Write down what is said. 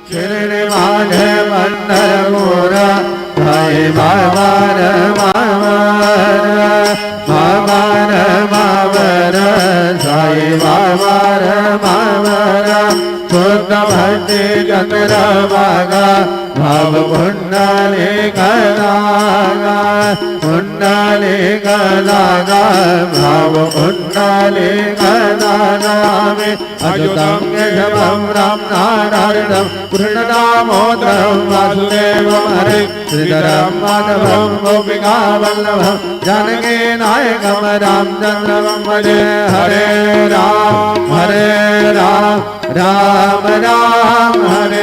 श्री माझे पंढर मोरा साई मावर मावर मावर मावर साई मावर मावर शुद्ध भक्ति चंद्रभागा भाव कुंडली गदागा कुंडली गदागा भाव कुंडली गदागा अच्युतं केशवं राम नारायणं कृष्ण दामोदरं वासुदेवं हरे श्रीधरं माधवं गोपिका वल्लभं जानकी नायकं रामचन्द्रं भजे हरे राम राम राम हरे